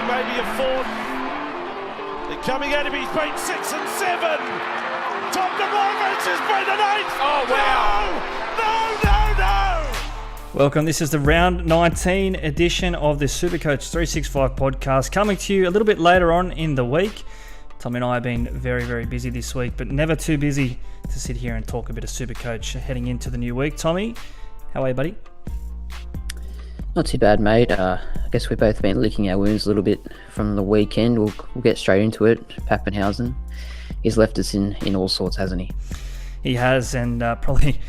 maybe a fourth. They're coming at him, he's been 6 and 7. Tom DeMarcus has been an 8. Oh, wow. No. Welcome, this is the round 19 edition of the SuperCoach365 podcast, coming to you a little bit later on in the week. Tommy and I have been very, very busy this week, but never too busy to sit here and talk a bit of SuperCoach heading into the new week. Tommy, how are you, buddy? Not too bad, mate. I guess we've both been licking our wounds a little bit from the weekend. We'll get straight into it. Papenhuyzen, he's left us in all sorts, hasn't he? He has, and probably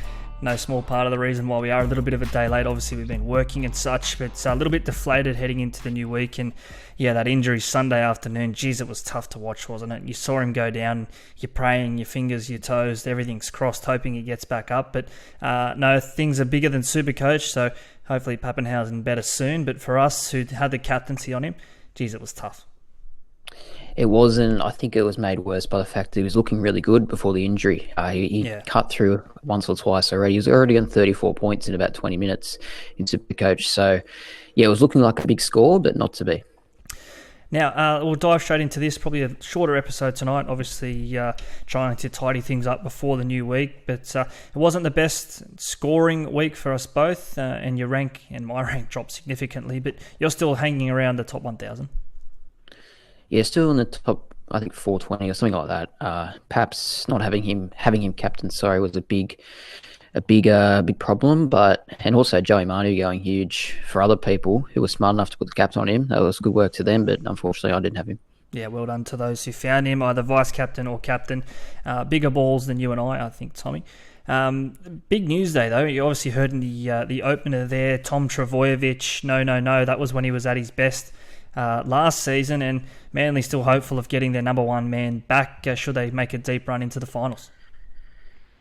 no small part of the reason why we are a little bit of a day late. Obviously, we've been working and such, but a little bit deflated heading into the new week. And yeah, that injury Sunday afternoon, geez, it was tough to watch, wasn't it? You saw him go down, you're praying, your fingers, your toes, everything's crossed, hoping he gets back up. But no, things are bigger than SuperCoach, so hopefully Papenhuyzen better soon. But for us who had the captaincy on him, geez, it was tough. It wasn't. I think it was made worse by the fact that he was looking really good before the injury. He cut through once or twice already. He was already on 34 points in about 20 minutes in SuperCoach. So, yeah, it was looking like a big score, but not to be. Now, we'll dive straight into this, probably a shorter episode tonight, obviously trying to tidy things up before the new week, but it wasn't the best scoring week for us both, and your rank and my rank dropped significantly, but you're still hanging around the top 1,000. Yeah, still in the top, I think 420 or something like that. Perhaps not having him captain, was a big problem. And also Joey Manu going huge for other people who were smart enough to put the captain on him. That was good work to them, but unfortunately I didn't have him. Yeah, well done to those who found him, either vice captain or captain. Bigger balls than you and I think, Tommy. Big news day though. You obviously heard in the opener there, Tom Trbojevic. No. That was when he was at his best last season, and Manly still hopeful of getting their number one man back should they make a deep run into the finals.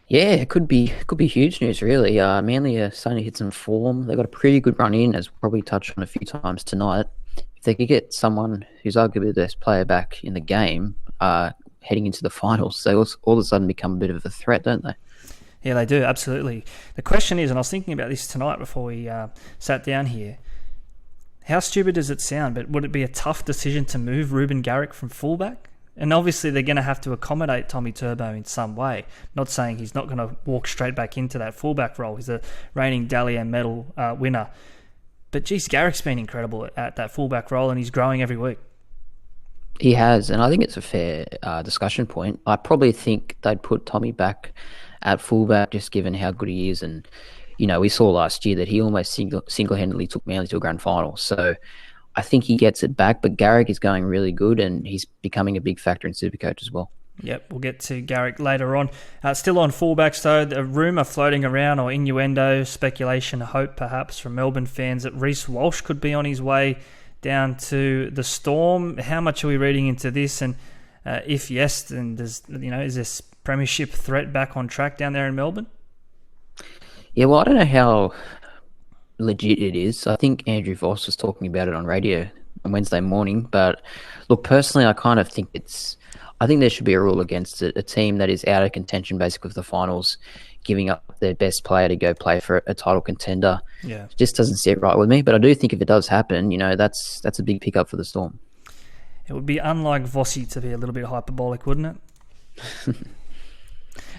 Yeah, it could be huge news, really. Manly are starting to hit some form. They've got a pretty good run in, as we'll probably touched on a few times tonight. If they could get someone who's arguably the best player back in the game heading into the finals, they all of a sudden become a bit of a threat, don't they? Yeah, they do, absolutely. The question is, and I was thinking about this tonight before we sat down here, how stupid does it sound, but would it be a tough decision to move Ruben Garrick from fullback? And obviously they're going to have to accommodate Tommy Turbo in some way. Not saying he's not going to walk straight back into that fullback role. He's a reigning Dally-M medal winner. But geez, Garrick's been incredible at that fullback role, and he's growing every week. He has, and I think it's a fair discussion point. I probably think they'd put Tommy back at fullback just given how good he is. And, you know, we saw last year that he almost single-handedly took Manly to a grand final. So I think he gets it back, but Garrick is going really good and he's becoming a big factor in SuperCoach as well. Yep, we'll get to Garrick later on. Still on fullbacks though, the rumour floating around, or innuendo, speculation, hope perhaps from Melbourne fans, that Reece Walsh could be on his way down to the Storm. How much are we reading into this? And if yes, then is this premiership threat back on track down there in Melbourne? Yeah, well, I don't know how legit it is. I think Andrew Voss was talking about it on radio on Wednesday morning. But look, personally, I kind of think I think there should be a rule against it. A team that is out of contention, basically, for the finals, giving up their best player to go play for a title contender. Yeah, it just doesn't sit right with me. But I do think if it does happen, that's a big pickup for the Storm. It would be unlike Vossi to be a little bit hyperbolic, wouldn't it?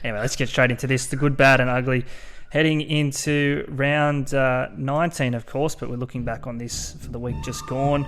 Anyway, let's get straight into this. The good, bad, and ugly. Heading into round 19, of course, but we're looking back on this for the week just gone.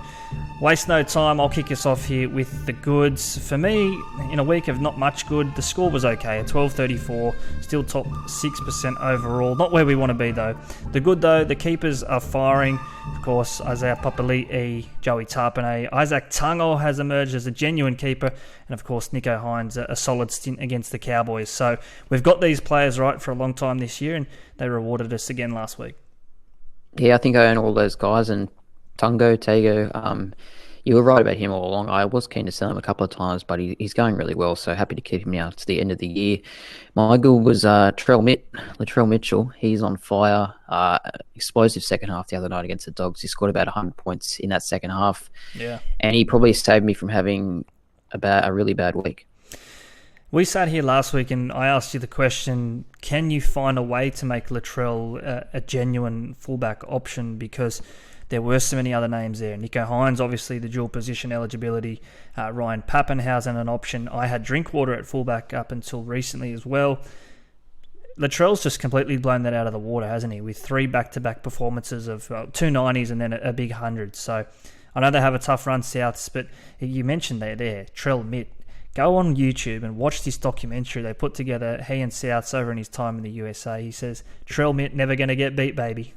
Waste no time, I'll kick us off here with the goods. For me, in a week of not much good, the score was okay, a 12.34, still top 6% overall. Not where we want to be, though. The good, though, the keepers are firing. Of course, Isaiah Papali'i, Joey Tarpanay, Isaac Tungo has emerged as a genuine keeper, and of course Nico Hines, a solid stint against the Cowboys. So we've got these players right for a long time this year, and they rewarded us again last week. Yeah, I think I own all those guys, and Tungo, Tago, you were right about him all along. I was keen to sell him a couple of times, but he's going really well, so happy to keep him now to the end of the year. My good was Latrell Mitchell. He's on fire. Explosive second half the other night against the Dogs. He scored about 100 points in that second half. Yeah, and he probably saved me from having a really bad week. We sat here last week and I asked you the question, can you find a way to make Latrell a genuine fullback option? Because there were so many other names there. Nicho Hynes, obviously the dual position eligibility. Ryan Papenhuyzen, an option. I had Drinkwater at fullback up until recently as well. Latrell's just completely blown that out of the water, hasn't he? With 3 back-to-back performances of 2 90s and then a big 100. So I know they have a tough run Souths, but you mentioned there, Trell Mitt. Go on YouTube and watch this documentary they put together, he and Souths over in his time in the USA. He says, Trell Mitt never going to get beat, baby.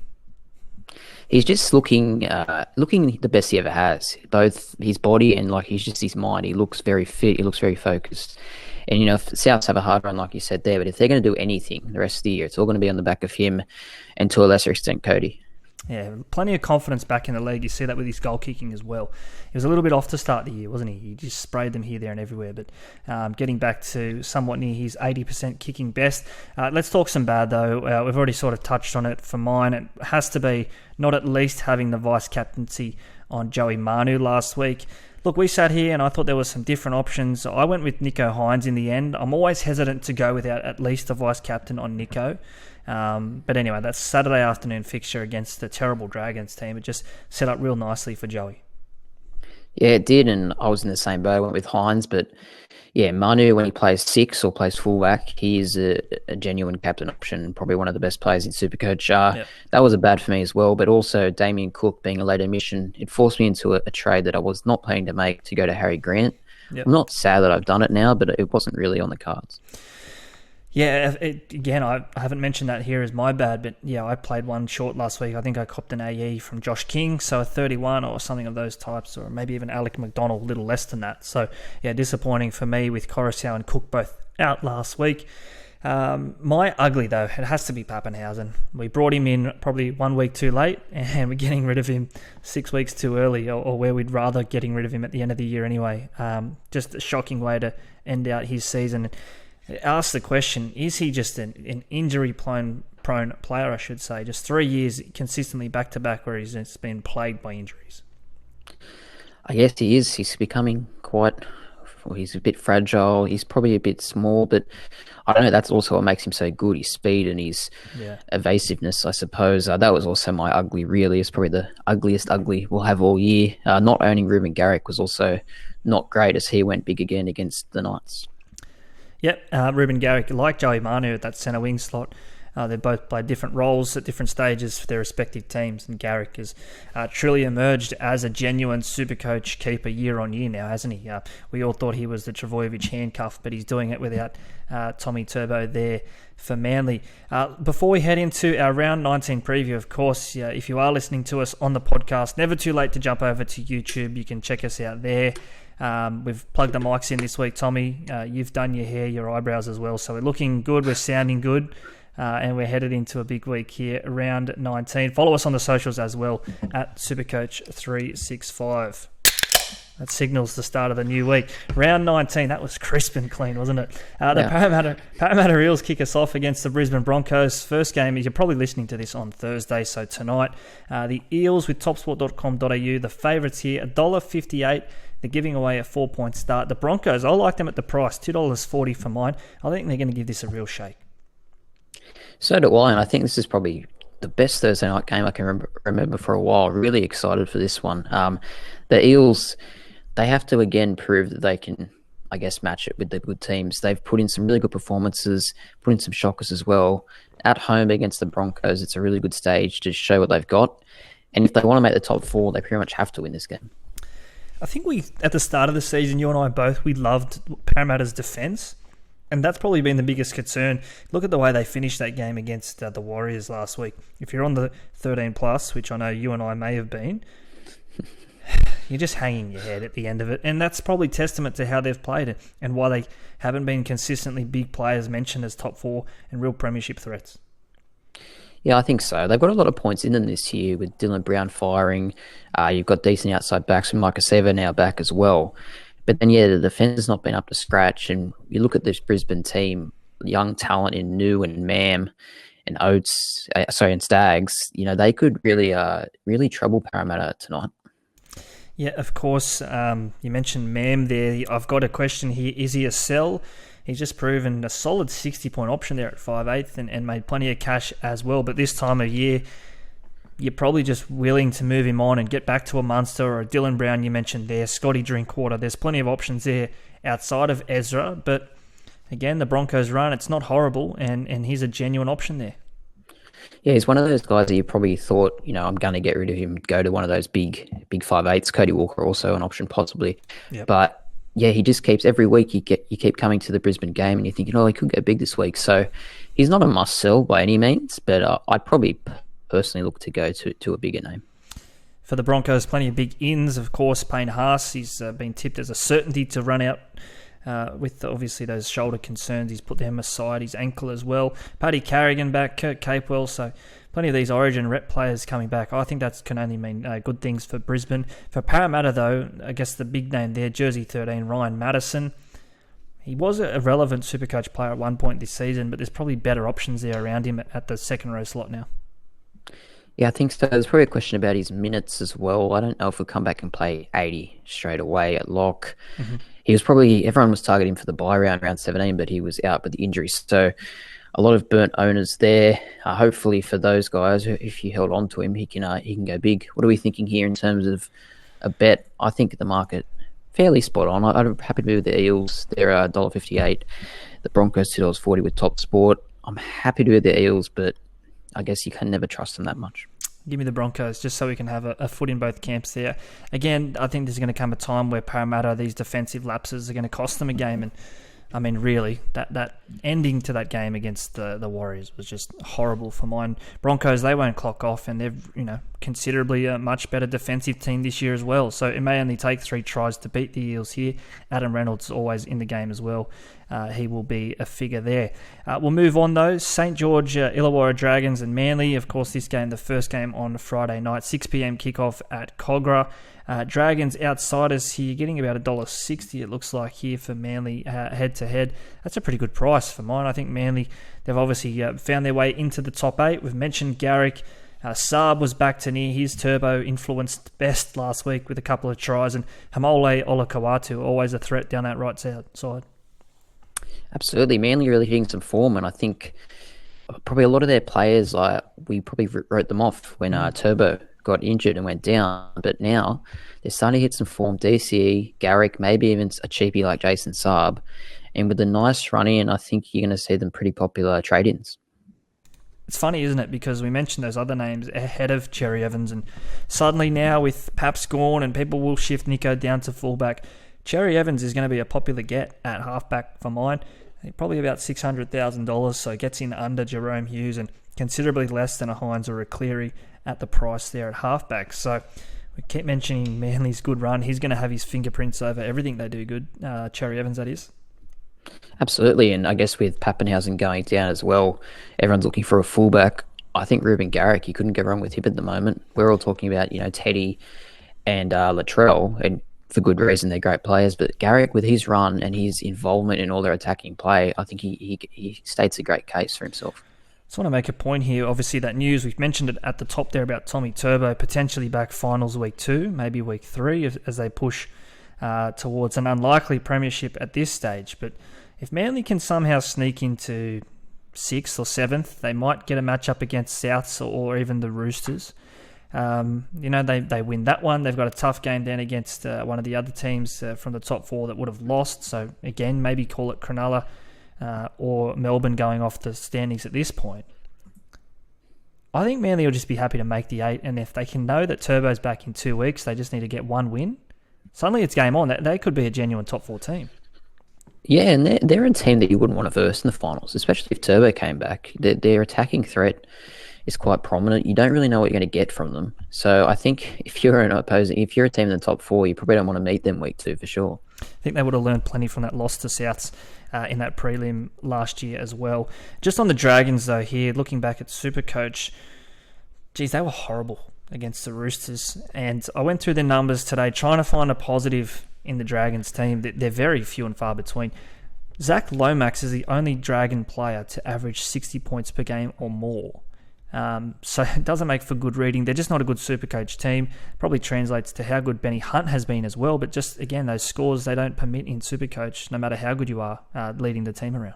He's just looking the best he ever has. Both his body and his mind. He looks very fit. He looks very focused. And if Souths have a hard run, like you said there, but if they're going to do anything the rest of the year, it's all going to be on the back of him, and to a lesser extent, Cody. Yeah, plenty of confidence back in the league. You see that with his goal kicking as well. He was a little bit off to start the year, wasn't he? He just sprayed them here, there and everywhere. But getting back to somewhat near his 80% kicking best. Let's talk some bad, though. We've already sort of touched on it. For mine, it has to be not at least having the vice-captaincy on Joey Manu last week. Look, we sat here and I thought there were some different options. I went with Nicho Hynes in the end. I'm always hesitant to go without at least a vice-captain on Nicho. But anyway, that's Saturday afternoon fixture against the terrible Dragons team. It just set up real nicely for Joey. Yeah, it did, and I was in the same boat. I went with Hynes, but yeah, Manu, when he plays 6 or plays fullback, he is a genuine captain option, probably one of the best players in SuperCoach. Yep. That was a bad for me as well, but also Damien Cook being a late admission, it forced me into a trade that I was not planning to make to go to Harry Grant. Yep. I'm not sad that I've done it now, but it wasn't really on the cards. Yeah, again, I haven't mentioned that here as my bad, but yeah, I played one short last week. I think I copped an AE from Josh King, so a 31 or something of those types, or maybe even Alec McDonald, a little less than that. So yeah, disappointing for me with Coruscant and Cook both out last week. My ugly, though, it has to be Papenhuyzen. We brought him in probably 1 week too late, and we're getting rid of him 6 weeks too early, or where we'd rather getting rid of him at the end of the year anyway. Just a shocking way to end out his season. Ask the question, is he just an injury-prone player, I should say? Just 3 years consistently back-to-back where he's just been plagued by injuries. I guess he is. He's becoming he's a bit fragile. He's probably a bit small, but I don't know. That's also what makes him so good. His speed and his evasiveness, I suppose. That was also my ugly, really. It's probably the ugliest ugly we'll have all year. Not owning Ruben Garrick was also not great as he went big again against the Knights. Yep, Ruben Garrick, like Joey Manu at that centre wing slot, they both played different roles at different stages for their respective teams, and Garrick has truly emerged as a genuine SuperCoach keeper year on year now, hasn't he? We all thought he was the Travojevic handcuff, but he's doing it without Tommy Turbo there for Manly. Before we head into our round 19 preview, of course, if you are listening to us on the podcast, never too late to jump over to YouTube. You can check us out there. We've plugged the mics in this week, Tommy. You've done your hair, your eyebrows as well. So we're looking good, we're sounding good, and we're headed into a big week here, round 19. Follow us on the socials as well, at SuperCoach365. That signals the start of the new week. Round 19, that was crisp and clean, wasn't it? The Parramatta Eels kick us off against the Brisbane Broncos. First game, you're probably listening to this on Thursday, so tonight. The Eels with TopSport.com.au, the favourites here, $1.58. They're giving away a 4-point start. The Broncos, I like them at the price, $2.40 for mine. I think they're going to give this a real shake. So do I, and I think this is probably the best Thursday night game I can remember for a while. Really excited for this one. The Eels, they have to again prove that they can, I guess, match it with the good teams. They've put in some really good performances, put in some shockers as well. At home against the Broncos, it's a really good stage to show what they've got. And if they want to make the top 4, they pretty much have to win this game. I think at the start of the season, you and I both, we loved Parramatta's defence, and that's probably been the biggest concern. Look at the way they finished that game against the Warriors last week. If you're on the 13+, which I know you and I may have been, you're just hanging your head at the end of it, and that's probably testament to how they've played it and why they haven't been consistently big players mentioned as top 4 and real premiership threats. Yeah, I think so. They've got a lot of points in them this year with Dylan Brown firing. You've got decent outside backs with Micah Sever now back as well. But then, the defence has not been up to scratch. And you look at this Brisbane team, young talent in New and Mam and Oates, and Stags, they could really trouble Parramatta tonight. Yeah, of course. You mentioned Mam there. I've got a question here. Is he a sell? He's just proven a solid 60-point option there at 5/8 and made plenty of cash as well. But this time of year, you're probably just willing to move him on and get back to a Munster or a Dylan Brown you mentioned there, Scotty Drinkwater. There's plenty of options there outside of Ezra, but again, the Broncos run, it's not horrible, and he's a genuine option there. Yeah, he's one of those guys that you probably thought, I'm going to get rid of him, go to one of those big 5'8s. Cody Walker also an option possibly. Yep. But yeah, he just keeps, every week you keep coming to the Brisbane game and you're thinking, he could go big this week. So he's not a must sell by any means, but I'd probably personally look to go to a bigger name. For the Broncos, plenty of big ins, of course. Payne Haas, he's been tipped as a certainty to run out with obviously those shoulder concerns. He's put them aside, his ankle as well. Paddy Carrigan back, Kurt Capewell, so plenty of these Origin rep players coming back. I think that can only mean good things for Brisbane. For Parramatta, though, I guess the big name there, Jersey 13, Ryan Madison. He was a relevant Supercoach player at one point this season, but there's probably better options there around him at the second row slot now. Yeah, I think so. There's probably a question about his minutes as well. I don't know if he'll come back and play 80 straight away at lock. Mm-hmm. Everyone was targeting for the bye round 17, but he was out with the injury. So a lot of burnt owners there. Hopefully for those guys, if you held on to him, he can go big. What are we thinking here in terms of a bet? I think the market fairly spot on. I'm happy to be with the Eels. They're $1.58. The Broncos $2.40 with TopSport. I'm happy to be with the Eels, but I guess you can never trust them that much. Give me the Broncos, just so we can have a foot in both camps there. Again, I think there's going to come a time where Parramatta, these defensive lapses are going to cost them a game. And I mean, really, that ending to that game against the Warriors was just horrible for mine. Broncos, they won't clock off, and they're considerably a much better defensive team this year as well. So it may only take 3 tries to beat the Eels here. Adam Reynolds always in the game as well. He will be a figure there. We'll move on though. St. George, Illawarra Dragons and Manly. Of course, this game, the first game on Friday night, 6 p.m. kickoff at Cogra. Dragons outsiders here, getting about $1.60 it looks like here for Manly head-to-head. That's a pretty good price for mine. I think Manly, they've obviously found their way into the top 8. We've mentioned Garrick. Saab was back to near his turbo-influenced best last week with a couple of tries, and Hamole Olakawatu, always a threat down that right side. Absolutely. Manly really hitting some form, and I think probably a lot of their players, we probably wrote them off when Turbo got injured and went down, but now they're starting to hit some form. DCE, Garrick, maybe even a cheapie like Jason Saab, and with a nice run in, I think you're going to see them pretty popular trade-ins. It's funny, isn't it? Because we mentioned those other names ahead of Cherry Evans, and suddenly now with Paps gone and people will shift Nico down to fullback, Cherry Evans is going to be a popular get at halfback for mine. Probably about $600,000, so gets in under Jerome Hughes and considerably less than a Hines or a Cleary at the price there at halfback. So we keep mentioning Manly's good run. He's going to have his fingerprints over everything they do good. Cherry Evans, that is. Absolutely, and I guess with Papenhuyzen going down as well, everyone's looking for a fullback. I think Ruben Garrick, you couldn't go wrong with him at the moment. We're all talking about, Teddy and Latrell, and for good reason, they're great players. But Garrick, with his run and his involvement in all their attacking play, I think he states a great case for himself. Just want to make a point here. Obviously, that news, we've mentioned it at the top there about Tommy Turbo, potentially back finals week 2, maybe week 3, as they push towards an unlikely premiership at this stage. But if Manly can somehow sneak into 6th or 7th, they might get a matchup against Souths or even the Roosters. They win that one. They've got a tough game then against one of the other teams from the top 4 that would have lost. So again, maybe call it Cronulla or Melbourne going off the standings at this point. I think Manly will just be happy to make the 8, and if they can know that Turbo's back in 2 weeks, they just need to get one win. Suddenly it's game on. They could be a genuine top 4 team. Yeah, and they're a team that you wouldn't want to verse in the finals, especially if Turbo came back. Their attacking threat is quite prominent. You don't really know what you're going to get from them. So I think if you're a team in the top 4, you probably don't want to meet them week 2 for sure. I think they would have learned plenty from that loss to Souths in that prelim last year as well. Just on the Dragons though here, looking back at SuperCoach, geez, they were horrible against the Roosters. And I went through their numbers today trying to find a positive in the Dragons team. They're very few and far between. Zach Lomax is the only Dragon player to average 60 points per game or more. So it doesn't make for good reading. They're just not a good SuperCoach team. Probably translates to how good Benny Hunt has been as well. But just, again, those scores they don't permit in SuperCoach, no matter how good you are leading the team around.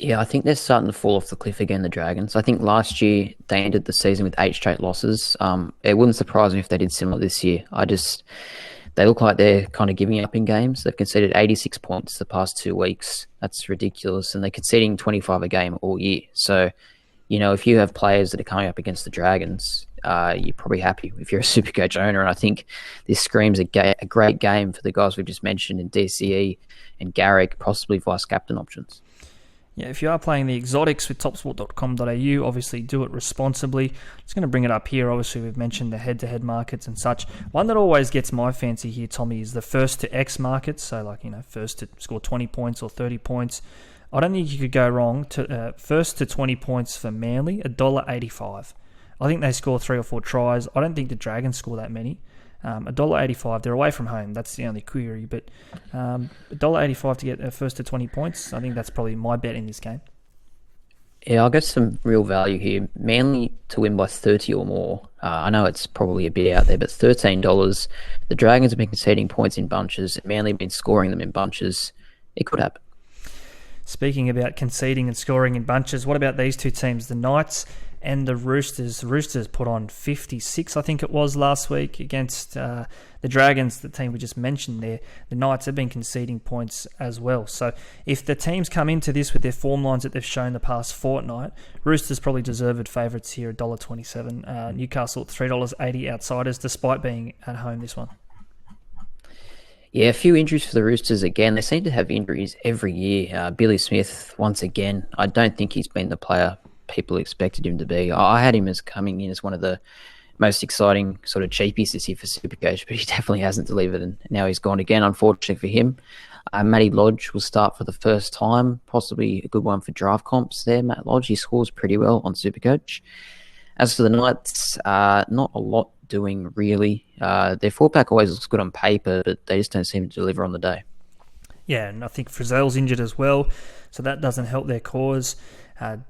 Yeah, I think they're starting to fall off the cliff again, the Dragons. I think last year they ended the season with 8 straight losses. It wouldn't surprise me if they did similar this year. They look like they're kind of giving up in games. They've conceded 86 points the past 2 weeks. That's ridiculous. And they're conceding 25 a game all year. So, if you have players that are coming up against the Dragons, you're probably happy if you're a SuperCoach owner. And I think this screams a great game for the guys we just mentioned in DCE and Garrick, possibly vice captain options. Yeah, if you are playing the exotics with topsport.com.au, obviously do it responsibly. Just going to bring it up here. Obviously, we've mentioned the head-to-head markets and such. One that always gets my fancy here, Tommy, is the first to X markets. So, first to score 20 points or 30 points. I don't think you could go wrong. First to 20 points for Manly, $1.85. I think they score 3 or 4 tries. I don't think the Dragons score that many. $1.85. They're away from home. That's the only query. But $1.85 to get first to 20 points. I think that's probably my bet in this game. Yeah, I'll get some real value here. Manly to win by 30 or more. I know it's probably a bit out there, but $13. The Dragons have been conceding points in bunches. Manly have been scoring them in bunches. It could happen. Speaking about conceding and scoring in bunches, what about these two teams, the Knights and the Roosters? The Roosters put on 56, I think it was, last week against the Dragons, the team we just mentioned there. The Knights have been conceding points as well. So if the teams come into this with their form lines that they've shown the past fortnight, Roosters probably deserved favourites here, $1.27. Newcastle at $3.80 outsiders, despite being at home this one. Yeah, a few injuries for the Roosters again. They seem to have injuries every year. Billy Smith, once again, I don't think he's been the player people expected him to be. I had him as coming in as one of the most exciting sort of cheapies this year for SuperCoach, but he definitely hasn't delivered, and now he's gone again, unfortunately for him. Matty Lodge will start for the first time, possibly a good one for draft comps there. Matt Lodge, he scores pretty well on SuperCoach. As for the Knights, not a lot doing really. Their fullback always looks good on paper, but they just don't seem to deliver on the day. Yeah, and I think Frizzell's injured as well, so that doesn't help their cause.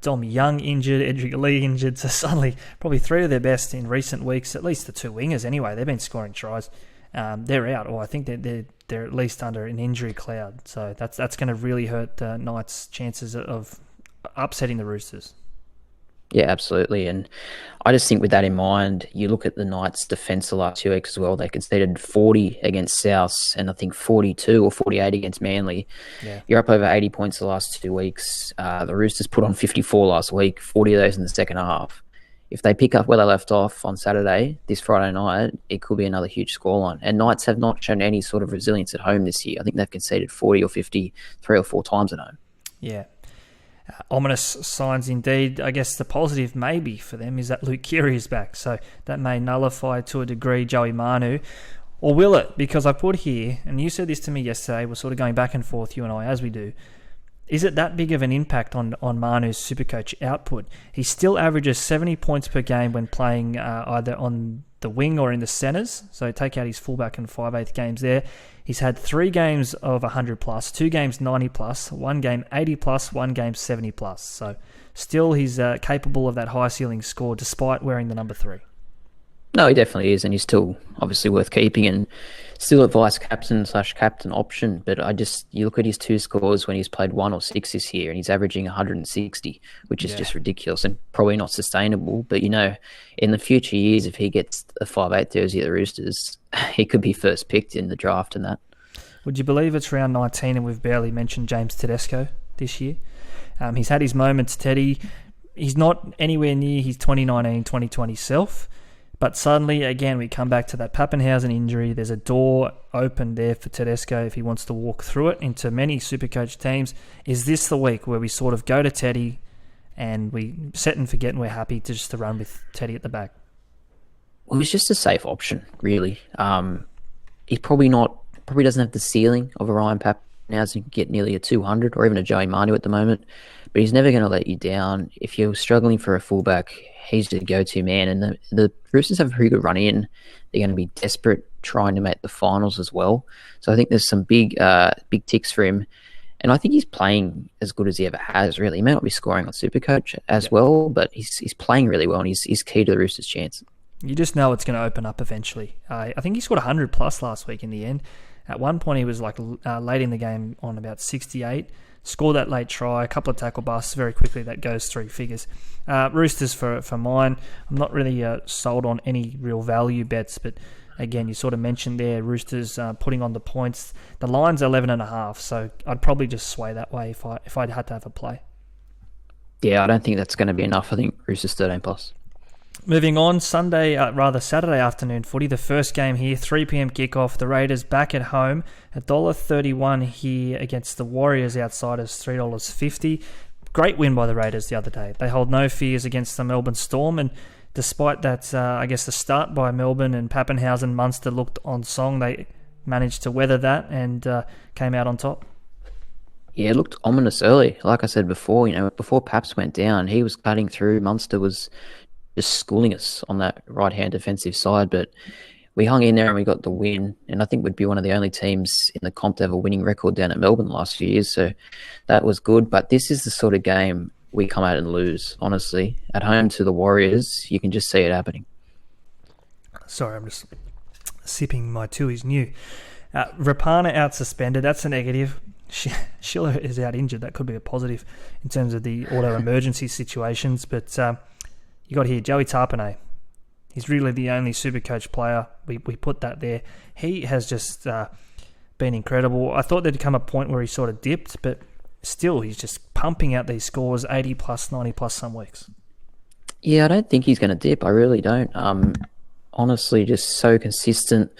Dom Young injured, Edric Lee injured, so suddenly probably 3 of their best in recent weeks, at least the 2 wingers anyway. They've been scoring tries. They're out, or I think they're at least under an injury cloud. So that's going to really hurt the Knights' chances of upsetting the Roosters. Yeah, absolutely. And I just think with that in mind, you look at the Knights' defence the last 2 weeks as well. They conceded 40 against South and I think 42 or 48 against Manly. Yeah. You're up over 80 points the last 2 weeks. The Roosters put on 54 last week, 40 of those in the second half. If they pick up where they left off on Saturday, this Friday night, it could be another huge scoreline. And Knights have not shown any sort of resilience at home this year. I think they've conceded 40 or 50 3 or 4 times at home. Yeah. Ominous signs indeed. I guess the positive maybe for them is that Luke Keary is back, so that may nullify to a degree Joey Manu. Or will it? Because I put here, and you said this to me yesterday, we're sort of going back and forth, you and I, as we do. Is it that big of an impact on Manu's SuperCoach output? He still averages 70 points per game when playing either on the wing or in the centres. So take out his fullback and 5/8 games there. He's had 3 games of 100 plus, 2 games 90 plus, 1 game 80 plus, 1 game 70 plus. So still he's capable of that high ceiling score despite wearing the number 3. No, he definitely is, and he's still obviously worth keeping and still a vice captain / captain option. But you look at his 2 scores when he's played 1 or 6 this year, and he's averaging 160, which is just ridiculous and probably not sustainable. But in the future years, if he gets a 5/8 jersey at the Roosters, he could be first picked in the draft and that. Would you believe it's round 19 and we've barely mentioned James Tedesco this year? He's had his moments, Teddy. He's not anywhere near his 2019-2020 self. But suddenly, again, we come back to that Papenhuyzen injury. There's a door open there for Tedesco if he wants to walk through it into many SuperCoach teams. Is this the week where we sort of go to Teddy and we set and forget and we're happy to run with Teddy at the back? Well, he's just a safe option, really. He's probably doesn't have the ceiling of a Ryan Papenhuyzen, get nearly a 200 or even a Joey Manu at the moment. But he's never going to let you down. If you're struggling for a fullback, he's the go-to man. And the Roosters have a pretty good run in. They're going to be desperate trying to make the finals as well. So I think there's some big ticks for him. And I think he's playing as good as he ever has, really. He may not be scoring on SuperCoach as well, but he's playing really well and he's key to the Roosters' chance. You just know it's going to open up eventually. I think he scored 100 plus last week in the end. At one point, he was like late in the game on about 68. Scored that late try, a couple of tackle busts very quickly. That goes 3 figures. Roosters for mine. I'm not really sold on any real value bets, but again, you sort of mentioned there, Roosters putting on the points. The line's 11.5, so I'd probably just sway that way if I'd had to have a play. Yeah, I don't think that's going to be enough. I think Roosters 13+. Moving on, Saturday afternoon footy, the first game here, 3 p.m. kickoff. The Raiders back at home, $1.31 here against the Warriors outsiders, $3.50. Great win by the Raiders the other day. They hold no fears against the Melbourne Storm, and despite that, I guess the start by Melbourne and Papenhuyzen, Munster looked on song. They managed to weather that and came out on top. Yeah, it looked ominous early. Like I said before, before Paps went down, he was cutting through. Munster was just schooling us on that right-hand defensive side, but we hung in there and we got the win, and I think we'd be one of the only teams in the comp to have a winning record down at Melbourne the last few years, so that was good. But this is the sort of game we come out and lose, honestly. At home to the Warriors, you can just see it happening. Sorry, I'm just sipping my Tui's new. Rapana out suspended, that's a negative. Schiller is out injured, that could be a positive in terms of the auto emergency situations, but you got here Joey Tarpanay. He's really the only SuperCoach player. We put that there. He has just been incredible. I thought there'd come a point where he sort of dipped, but still he's just pumping out these scores, 80+, 90+ some weeks. Yeah, I don't think he's going to dip. I really don't. Honestly, just so consistent.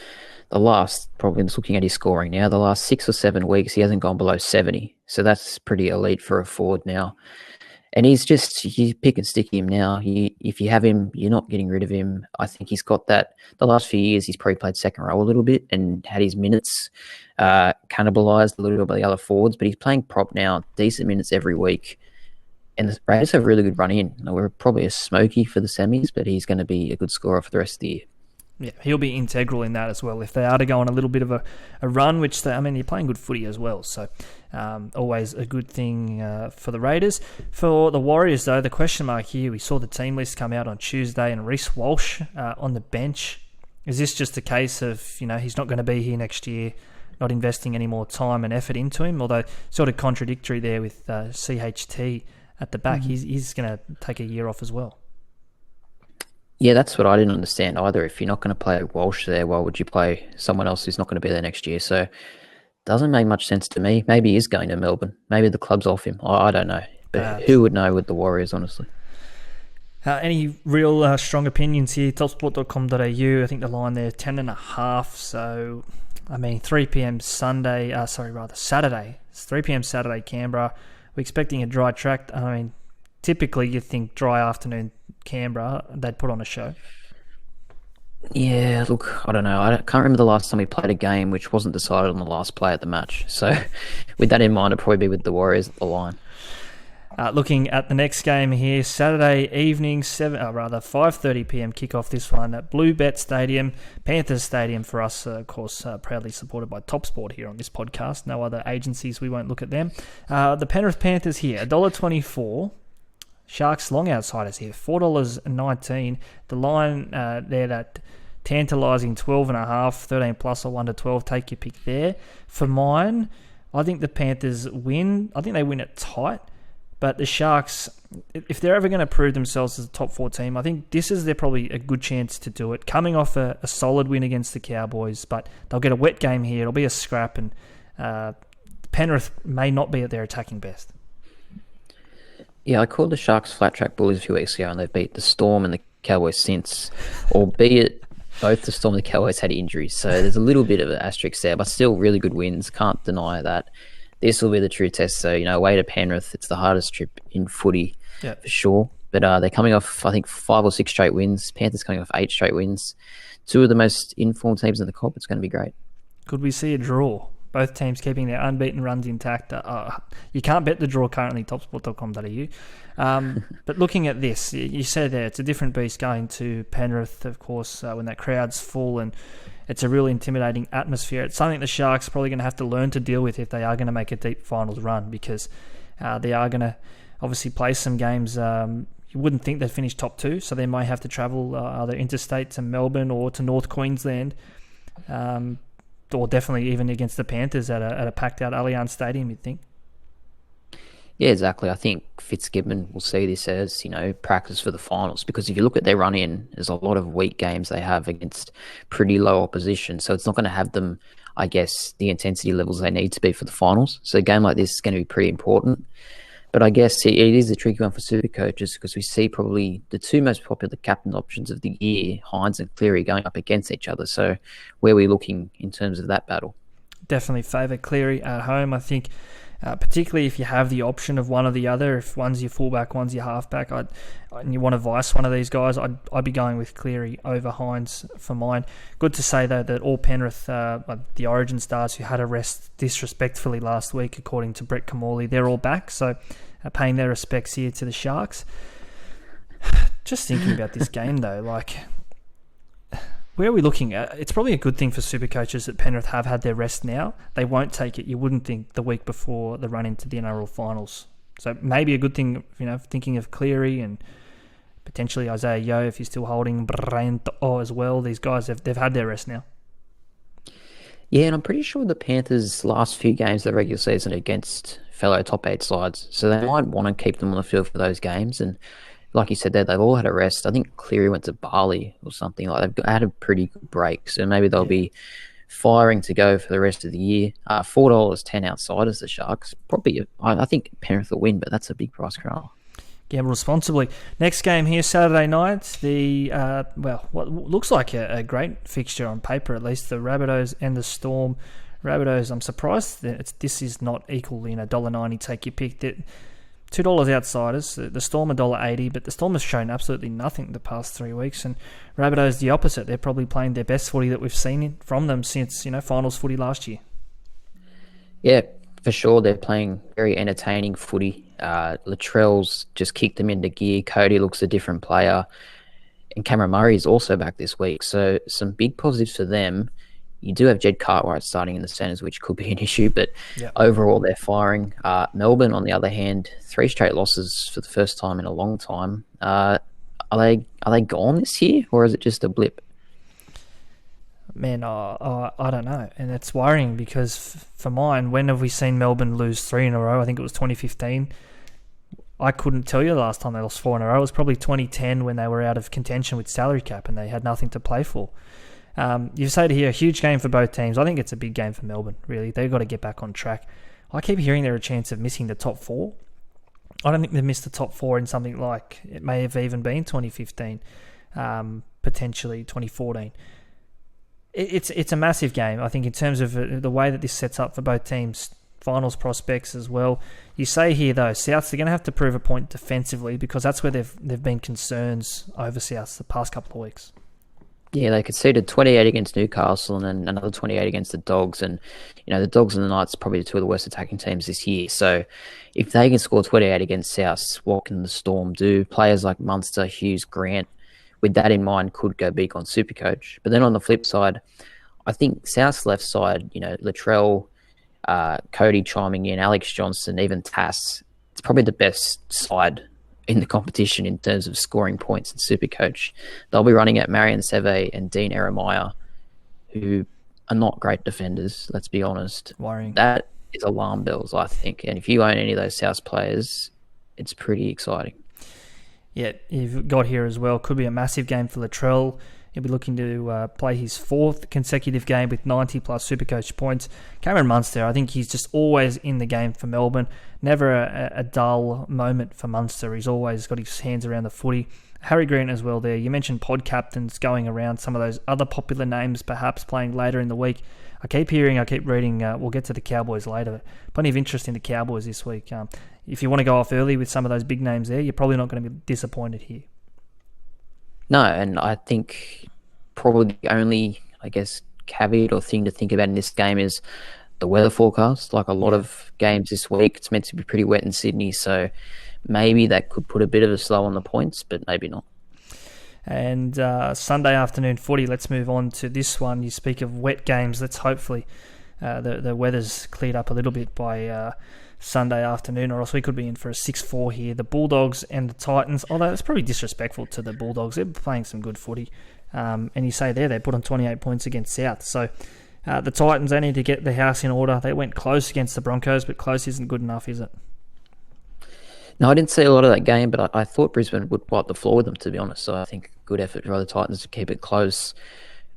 Probably just looking at his scoring now, the last 6 or 7 weeks, he hasn't gone below 70. So that's pretty elite for a forward now. And you pick and stick him now. If you have him, you're not getting rid of him. I think he's got that. The last few years, he's probably played second row a little bit and had his minutes cannibalised a little bit by the other forwards. But he's playing prop now, decent minutes every week. And the Raiders have a really good run in. We're probably a smoky for the semis, but he's going to be a good scorer for the rest of the year. Yeah, he'll be integral in that as well. If they are to go on a little bit of a run, which you're playing good footy as well, so always a good thing for the Raiders. For the Warriors, though, the question mark here, we saw the team list come out on Tuesday and Reece Walsh on the bench. Is this just a case of, he's not going to be here next year, not investing any more time and effort into him? Although sort of contradictory there with CHT at the back. He's going to take a year off as well. Yeah, that's what I didn't understand either. If you're not going to play Walsh there, why would you play someone else who's not going to be there next year? So doesn't make much sense to me. Maybe he is going to Melbourne. Maybe the club's off him. I don't know. But who would know with the Warriors, honestly? Any real strong opinions here? TopSport.com.au. I think the line there, 10.5. So, 3 p.m. Saturday. It's 3 p.m. Saturday, Canberra. We're expecting a dry track. Typically you'd think dry afternoon Canberra, they'd put on a show. Yeah, look, I don't know. I can't remember the last time we played a game which wasn't decided on the last play at the match. So with that in mind, it'd probably be with the Warriors at the line. Looking at the next game here, Saturday evening, 5:30 p.m. kickoff this one at Bluebet Stadium, Panthers Stadium for us, of course, proudly supported by TopSport here on this podcast. No other agencies, we won't look at them. The Penrith Panthers here, $1.24. Sharks long outsiders here, $4.19. The line there, that tantalising 12.5, 13 plus or 1-12. Take your pick there. For mine, I think the Panthers win. I think they win it tight. But the Sharks, if they're ever going to prove themselves as a top 4 team, I think this is probably a good chance to do it. Coming off a solid win against the Cowboys, but they'll get a wet game here. It'll be a scrap, and Penrith may not be at their attacking best. Yeah, I called the Sharks flat track bullies a few weeks ago, and they've beat the Storm and the Cowboys since, albeit both the Storm and the Cowboys had injuries. So there's a little bit of an asterisk there, but still really good wins. Can't deny that. This will be the true test. So, away to Penrith, it's the hardest trip in footy for sure. But they're coming off, I think, 5 or 6 straight wins. Panthers coming off 8 straight wins. 2 of the most informed teams in the comp. It's going to be great. Could we see a draw? Both teams keeping their unbeaten runs intact. You can't bet the draw currently, topsport.com.au. But looking at this, you said there, it's a different beast going to Penrith, of course, when that crowd's full, and it's a really intimidating atmosphere. It's something the Sharks are probably going to have to learn to deal with if they are going to make a deep finals run, because they are going to obviously play some games. You wouldn't think they'd finish top 2, so they might have to travel either interstate to Melbourne or to North Queensland. or definitely even against the Panthers at a packed out Allianz Stadium, you'd think. Yeah, exactly. I think Fitzgibbon will see this as, practice for the finals, because if you look at their run in, there's a lot of weak games they have against pretty low opposition. So it's not going to have them, I guess, the intensity levels they need to be for the finals. So a game like this is going to be pretty important. But I guess it is a tricky one for super coaches, because we see probably the two most popular captain options of the year, Hines and Cleary, going up against each other. So where are we looking in terms of that battle? Definitely favour Cleary at home, I think. Particularly if you have the option of one or the other, if one's your fullback, one's your halfback, and you want to vice one of these guys, I'd be going with Cleary over Hines for mine. Good to say, though, that all Penrith, the Origin stars who had a rest disrespectfully last week, according to Brett Camorley, they're all back, so paying their respects here to the Sharks. Just thinking about this game, though, where are we looking at? It's probably a good thing for super coaches that Penrith have had their rest now. They won't take it, you wouldn't think, the week before the run into the NRL finals. So maybe a good thing, thinking of Cleary and potentially Isaiah Yeo if you're still holding Brento as well. These guys, they've had their rest now. Yeah, and I'm pretty sure the Panthers' last few games of the regular season against fellow top 8 sides, so they might want to keep them on the field for those games. And like you said there, they've all had a rest. I think Cleary went to Bali or something. They've had a pretty good break, so maybe they'll be firing to go for the rest of the year. $4.10 outsiders, the Sharks. Probably, I think Penrith will win, but that's a big price corral. Gamble responsibly. Next game here, Saturday night. What looks like a great fixture on paper, at least. The Rabbitohs and the Storm. Rabbitohs, I'm surprised that this is not equal. $1.90, take your pick. $2 outsiders. The Storm $1.80, but the Storm has shown absolutely nothing the past 3 weeks, and Rabbitohs the opposite. They're probably playing their best footy that we've seen from them since finals footy last year. Yeah, for sure. They're playing very entertaining footy. Latrell's just kicked them into gear. Cody looks a different player, and Cameron Murray is also back this week. So some big positives for them. You do have Jed Cartwright starting in the centres, which could be an issue, but overall they're firing. Melbourne, on the other hand, 3 straight losses for the first time in a long time. Are they gone this year, or is it just a blip? Man, I don't know, and it's worrying because for mine, when have we seen Melbourne lose 3 in a row? I think it was 2015. I couldn't tell you the last time they lost 4 in a row. It was probably 2010 when they were out of contention with salary cap and they had nothing to play for. You say to here, a huge game for both teams. I think it's a big game for Melbourne, really. They've got to get back on track. I keep hearing they're a chance of missing the top 4. I don't think they've missed the top 4 in something like, it may have even been 2015, potentially 2014. It's a massive game, I think, in terms of the way that this sets up for both teams, finals prospects as well. You say here, though, Souths, they're going to have to prove a point defensively because that's where they've been concerns over Souths the past couple of weeks. Yeah, they conceded 28 against Newcastle and then another 28 against the Dogs. And, the Dogs and the Knights are probably 2 of the worst attacking teams this year. So if they can score 28 against South, what can the Storm do? Players like Munster, Hughes, Grant, with that in mind, could go big on SuperCoach. But then on the flip side, I think South's left side, Latrell, Cody chiming in, Alex Johnson, even Tass, it's probably the best side in the competition in terms of scoring points in SuperCoach. They'll be running at Marion Seve and Dean Eremaya, who are not great defenders, let's be honest. Worrying. That is alarm bells, I think. And if you own any of those South players, it's pretty exciting. Yeah, you've got here as well. Could be a massive game for Latrell. He'll be looking to play his 4th consecutive game with 90-plus SuperCoach points. Cameron Munster, I think he's just always in the game for Melbourne. Never a dull moment for Munster. He's always got his hands around the footy. Harry Grant as well there. You mentioned pod captains going around, some of those other popular names perhaps playing later in the week. I keep reading, we'll get to the Cowboys later, but plenty of interest in the Cowboys this week. If you want to go off early with some of those big names there, you're probably not going to be disappointed here. No, and I think probably the only, caveat or thing to think about in this game is the weather forecast. Like a lot of games this week, it's meant to be pretty wet in Sydney, so maybe that could put a bit of a slow on the points, but maybe not. And Sunday afternoon footy, let's move on to this one. You speak of wet games. Let's hopefully the weather's cleared up a little bit by Sunday afternoon, or else we could be in for a 6-4 here. The Bulldogs and the Titans, although it's probably disrespectful to the Bulldogs. They're playing some good footy. And you say there, they put on 28 points against South. So The Titans, they need to get the house in order. They went close against the Broncos, but close isn't good enough, is it? No, I didn't see a lot of that game, but I thought Brisbane would wipe the floor with them, to be honest. So I think good effort by the Titans to keep it close.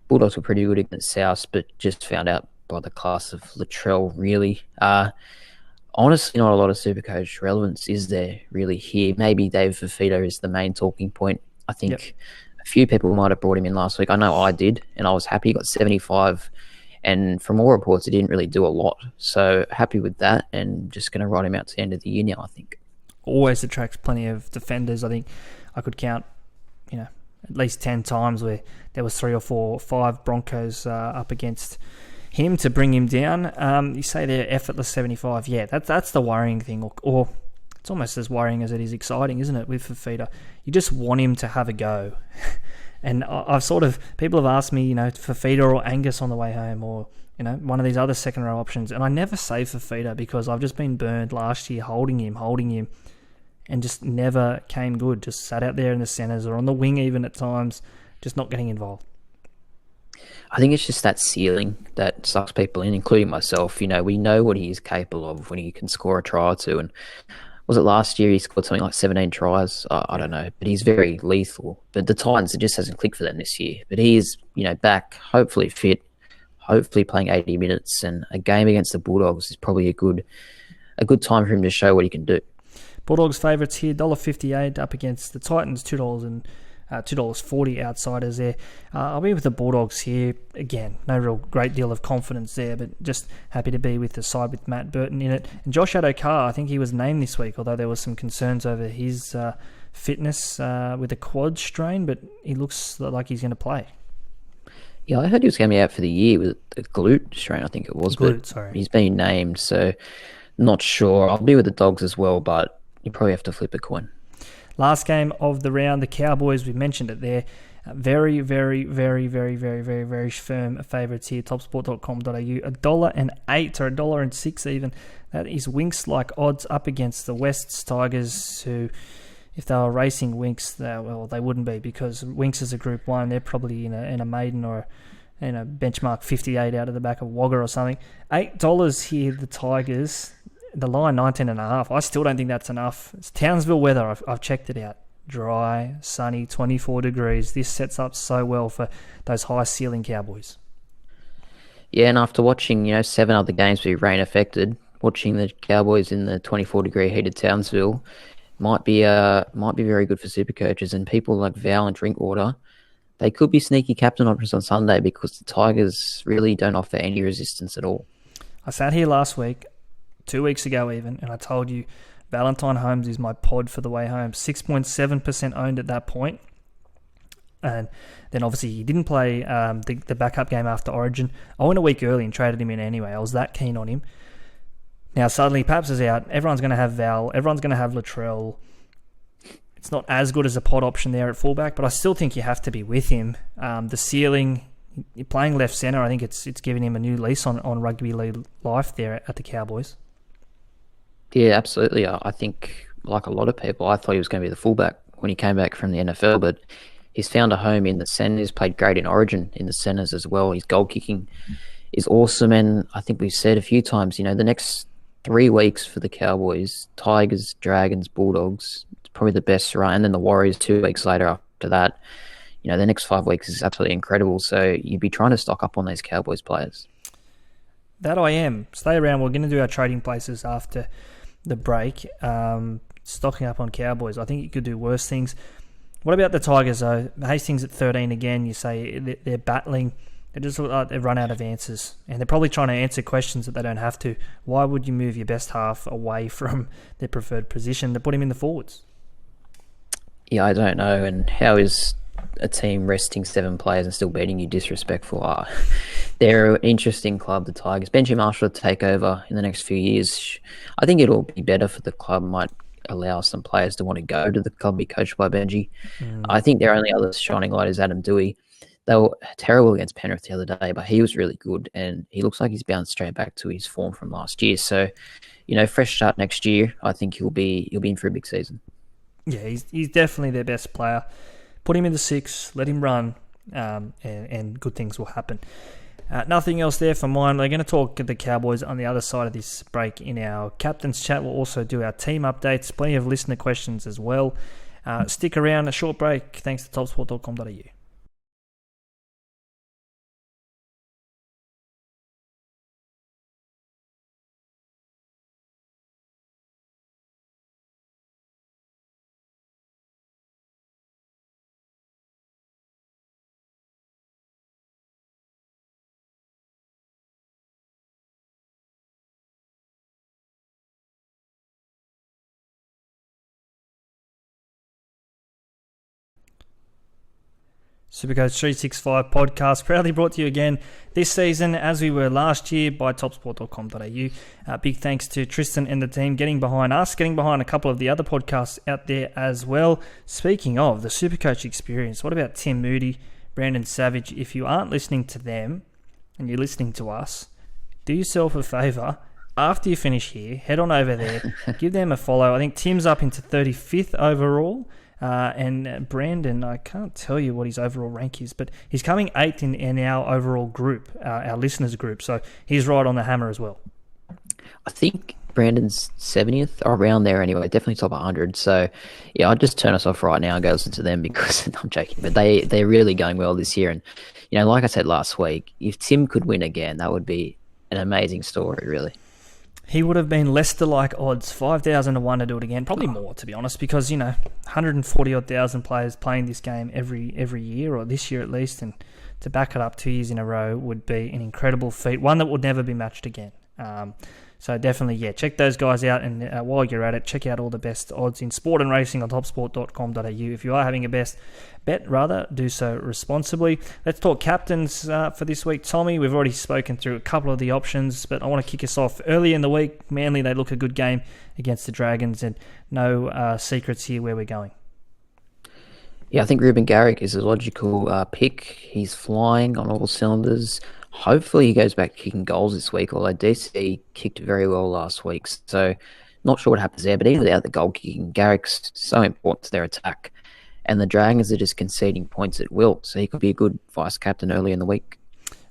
Bulldogs were pretty good against South, but just found out by the class of Latrell, really. Honestly, not a lot of SuperCoach relevance is there really here. Maybe David Fafita is the main talking point. I think a few people might have brought him in last week. I know I did, and I was happy. He got 75, and from all reports, he didn't really do a lot. So happy with that, and just going to ride him out to the end of the year now, I think. Always attracts plenty of defenders. I think I could count, at least 10 times where there was 3 or 4 or 5 Broncos up against him to bring him down. You say they're effortless 75. Yeah, that's the worrying thing, or it's almost as worrying as it is exciting, isn't it, with Fafita? You just want him to have a go. And I've people have asked me, Fafita or Angus on the way home, or one of these other second row options, and I never say Fafita because I've just been burned last year holding him, and just never came good. Just sat out there in the centres or on the wing even at times, just not getting involved. I think it's just that ceiling that sucks people in, including myself. We know what he is capable of when he can score a try or two. And was it last year he scored something like 17 tries? I don't know, but he's very lethal. But the Titans, it just hasn't clicked for them this year. But he is, back, hopefully fit, hopefully playing 80 minutes, and a game against the Bulldogs is probably a good time for him to show what he can do. Bulldogs favourites here, $1.58 up against the Titans, $2.40 outsiders there. I'll be with the Bulldogs here. Again, no real great deal of confidence there, but just happy to be with the side with Matt Burton in it. And Josh Adokar, I think he was named this week, although there was some concerns over his fitness with a quad strain, but he looks like he's going to play. Yeah, I heard he was going to be out for the year with a glute strain, I think it was. Sorry. He's been named, so not sure. I'll be with the Dogs as well, but you probably have to flip a coin. Last game of the round, the Cowboys, we mentioned it there. Very, very, very, very, very, very, very firm favourites here. TopSport.com.au. $1.08 or $1.06 even. That is Winx-like odds up against the Wests Tigers, who, if they were racing Winx, they wouldn't be, because Winx is a Group 1. They're probably in a maiden or in a benchmark 58 out of the back of Wagga or something. $8 here, the Tigers. The line 19.5. I still don't think that's enough. It's Townsville weather. I've checked it out. Dry, sunny, 24 degrees. This sets up so well for those high ceiling Cowboys. Yeah, and after watching 7 other games be rain affected, watching the Cowboys in the 24 degree heated Townsville might be very good for Supercoaches, and people like Val and Drinkwater. They could be sneaky captain options on Sunday because the Tigers really don't offer any resistance at all. I sat here last week, 2 weeks ago even, and I told you Valentine Holmes is my pod for the way home. 6.7% owned at that point. And then obviously he didn't play the backup game after Origin. I went a week early and traded him in anyway. I was that keen on him. Now suddenly Paps is out. Everyone's going to have Val. Everyone's going to have Latrell. It's not as good as a pod option there at fullback, but I still think you have to be with him. The ceiling, playing left centre, I think it's giving him a new lease on rugby league life there at the Cowboys. Yeah, absolutely. I think, like a lot of people, I thought he was going to be the fullback when he came back from the NFL, but he's found a home in the centres, played great in Origin in the centres as well. His goal kicking is awesome, and I think we've said a few times, the next 3 weeks for the Cowboys, Tigers, Dragons, Bulldogs, it's probably the best run, and then the Warriors 2 weeks later after that. The next 5 weeks is absolutely incredible, so you'd be trying to stock up on those Cowboys players. That I am. Stay around. We're going to do our trading places after the break. Stocking up on Cowboys. I think you could do worse things. What about the Tigers, though? Hastings at 13 again. You say they're battling. They just look like they've run out of answers. And they're probably trying to answer questions that they don't have to. Why would you move your best half away from their preferred position to put him in the forwards? Yeah, I don't know. And how is a team resting 7 players and still beating you disrespectful? They're an interesting club, the Tigers. Benji Marshall to take over in the next few years. I think it'll be better for the club. Might allow some players to want to go to the club, be coached by Benji. I think their only other shining light is Adam Dewey. They were terrible against Penrith the other day, but he was really good, and he looks like he's bounced straight back to his form from last year. So, fresh start next year. I think he'll be in for a big season. Yeah, he's definitely their best player. Put him in the 6, let him run, and good things will happen. Nothing else there for mine. We're going to talk the Cowboys on the other side of this break in our captain's chat. We'll also do our team updates, plenty of listener questions as well. Stick around, a short break. Thanks to topsport.com.au. SuperCoach365 podcast proudly brought to you again this season as we were last year by topsport.com.au. Big thanks to Tristan and the team getting behind us, getting behind a couple of the other podcasts out there as well. Speaking of the SuperCoach experience, what about Tim Moody, Brandon Savage? If you aren't listening to them and you're listening to us, do yourself a favour. After you finish here, head on over there, give them a follow. I think Tim's up into 35th overall. And Brandon, I can't tell you what his overall rank is, but he's coming 8th in our overall group, our listeners group. So he's right on the hammer as well. I think Brandon's 70th or around there anyway, definitely top 100. So yeah, I'd just turn us off right now and go listen to them because I'm joking, but they're really going well this year. And like I said last week, if Tim could win again, that would be an amazing story, really. He would have been Leicester-like odds, 5,000 to 1 to do it again. Probably more, to be honest, because 140-odd thousand players playing this game every year, or this year at least, and to back it up 2 years in a row would be an incredible feat, one that would never be matched again. So definitely, check those guys out, and while you're at it, check out all the best odds in sport and racing on topsport.com.au. If you are having a best bet, do so responsibly. Let's talk captains for this week. Tommy, we've already spoken through a couple of the options, but I want to kick us off. Early in the week, Manly, they look a good game against the Dragons, and no secrets here where we're going. Yeah, I think Ruben Garrick is a logical pick. He's flying on all cylinders. Hopefully he goes back kicking goals this week, although DC kicked very well last week. So not sure what happens there, but either out the goal kicking, Garrick's so important to their attack. And the Dragons are just conceding points at will, so he could be a good vice-captain early in the week.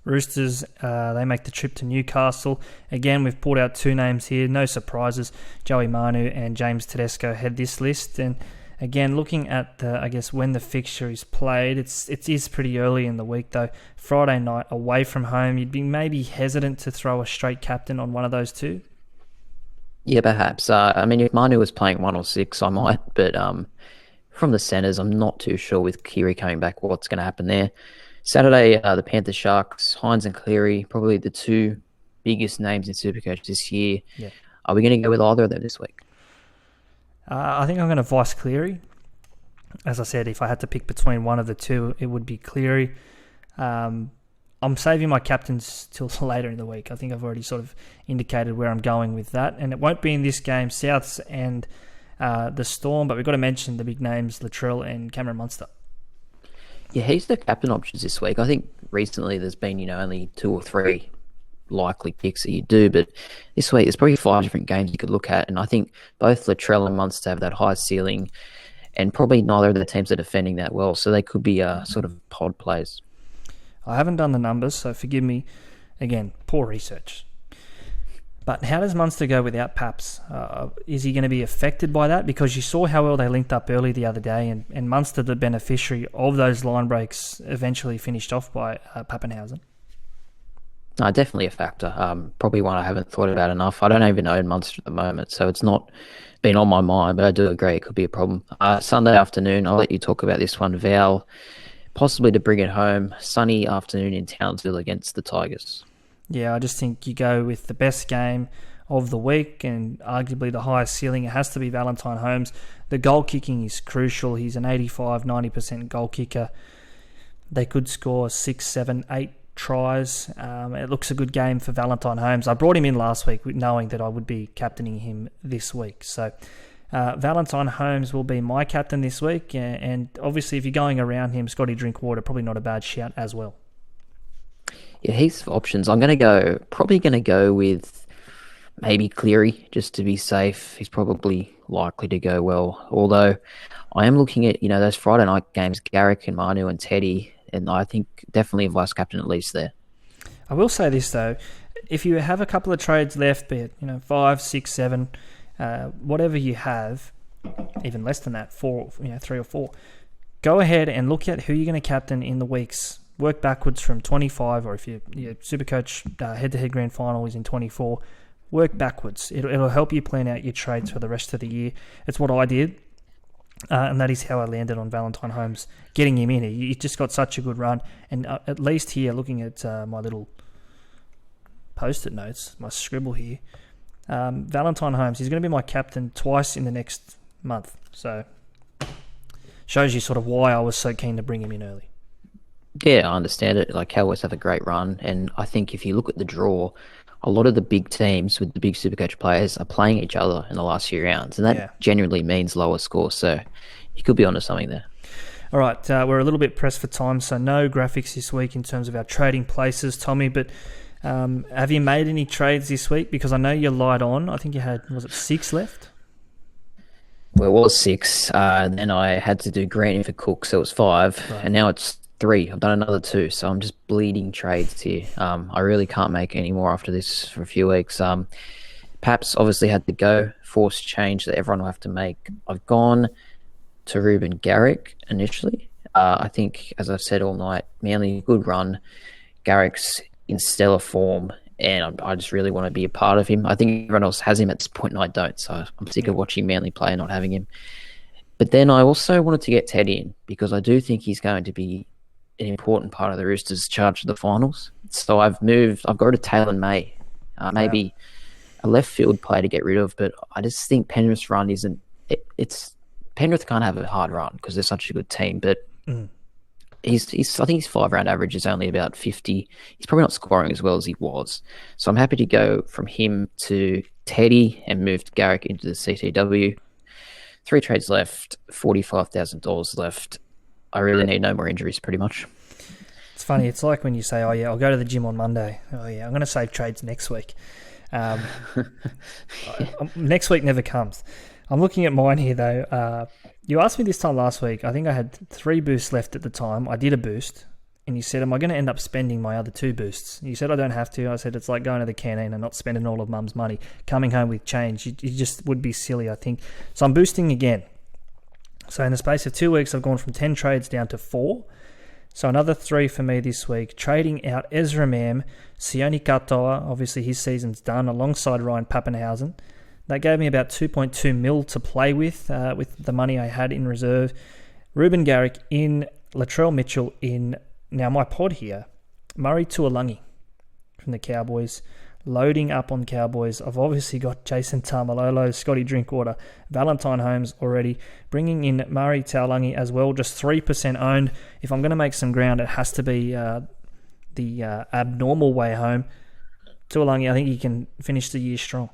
Roosters, they make the trip to Newcastle. Again, we've pulled out 2 names here, no surprises. Joey Manu and James Tedesco head this list, and again, looking at when the fixture is played, it is pretty early in the week though. Friday night away from home, you'd be maybe hesitant to throw a straight captain on one of those two. Yeah, perhaps. If Manu was playing 1 or 6, I might, but from the centres, I'm not too sure with Keary coming back what's going to happen there. Saturday, the Panthers Sharks, Hines and Cleary, probably the 2 biggest names in SuperCoach this year. Yeah. Are we going to go with either of them this week? I think I'm going to vice Cleary. As I said, if I had to pick between one of the 2, it would be Cleary. I'm saving my captains till later in the week. I think I've already sort of indicated where I'm going with that. And it won't be in this game, Souths and the Storm, but we've got to mention the big names, Latrell and Cameron Munster. Yeah, he's the captain options this week. I think recently there's been, only 2 or 3 likely picks that you do, but this week there's probably 5 different games you could look at, and I think both Latrell and Munster have that high ceiling, and probably neither of the teams are defending that well, so they could be sort of pod plays. I haven't done the numbers, so forgive me. Again, poor research. But how does Munster go without Paps? Is he going to be affected by that? Because you saw how well they linked up early the other day, and Munster, the beneficiary of those line breaks, eventually finished off by Papenhuyzen. No, definitely a factor. Probably one I haven't thought about enough. I don't even own Munster at the moment, so it's not been on my mind, but I do agree it could be a problem. Sunday afternoon, I'll let you talk about this one. Val, possibly to bring it home. Sunny afternoon in Townsville against the Tigers. Yeah, I just think you go with the best game of the week and arguably the highest ceiling. It has to be Valentine Holmes. The goal kicking is crucial. He's an 85-90% goal kicker. They could score 6, 7, 8 tries. It looks a good game for Valentine Holmes. I brought him in last week knowing that I would be captaining him this week. So Valentine Holmes will be my captain this week. And obviously if you're going around him, Scotty Drinkwater, probably not a bad shout as well. Yeah, heaps of options. I'm probably going to go with maybe Cleary just to be safe. He's probably likely to go well. Although I am looking at, those Friday night games, Garrick and Manu and Teddy, and I think definitely a vice captain at least there. I will say this though, if you have a couple of trades left, be it 5, 6, 7, whatever you have, even less than that, 4, 3 or 4, go ahead and look at who you're going to captain in the weeks. Work backwards from 25, or if your SuperCoach head-to-head grand final is in 24, work backwards. It'll help you plan out your trades for the rest of the year. It's what I did, and that is how I landed on Valentine Holmes, getting him in. He just got such a good run, and at least here, looking at my little post-it notes, my scribble here, Valentine Holmes, he's going to be my captain twice in the next month. So, shows you sort of why I was so keen to bring him in early. Yeah, I understand it. Like, Cowboys have a great run, and I think if you look at the draw, a lot of the big teams with the big SuperCoach players are playing each other in the last few rounds, and that generally means lower scores. So you could be onto something there. All right, we're a little bit pressed for time, so no graphics this week in terms of our trading places, Tommy. But have you made any trades this week? Because I know you lied on. I think you had, was it 6 left? Well, it was 6, and then I had to do Green for Cook, so it was 5, right. And now it's 3. I've done another 2, so I'm just bleeding trades here. I really can't make any more after this for a few weeks. Paps obviously had to go, forced change that everyone will have to make. I've gone to Ruben Garrick initially. I think, as I've said all night, Manly, good run. Garrick's in stellar form, and I just really want to be a part of him. I think everyone else has him at this point, and I don't, so I'm sick of watching Manly play and not having him. But then I also wanted to get Ted in, because I do think he's going to be an important part of the Roosters' charge to the finals. So I've got rid of Taylor May, maybe a left field player to get rid of, but I just think Penrith's run isn't. Penrith can't have a hard run because they're such a good team, but I think his 5-round average is only about 50. He's probably not scoring as well as he was. So I'm happy to go from him to Teddy and move Garrick into the CTW. 3 trades left, $45,000 left. I really need no more injuries, pretty much. It's funny. It's like when you say, oh, yeah, I'll go to the gym on Monday. Oh, yeah, I'm going to save trades next week. Next week never comes. I'm looking at mine here, though. You asked me this time last week. I think I had 3 boosts left at the time. I did a boost, and you said, am I going to end up spending my other 2 boosts? You said, I don't have to. I said, it's like going to the canteen and not spending all of mum's money, coming home with change. You just would be silly, I think. So I'm boosting again. So in the space of 2 weeks, I've gone from 10 trades down to 4. So another 3 for me this week. Trading out Ezra Mam, Sione Katoa, obviously his season's done, alongside Ryan Papenhuyzen. That gave me about 2.2 mil to play with the money I had in reserve. Ruben Garrick in, Latrell Mitchell in. Now my pod here, Murray Tuolungi from the Cowboys. Loading up on Cowboys. I've obviously got Jason Tamalolo, Scotty Drinkwater, Valentine Holmes already. Bringing in Murray Tuolungi as well, just 3% owned. If I'm going to make some ground, it has to be the abnormal way home. Tuolungi, I think he can finish the year strong.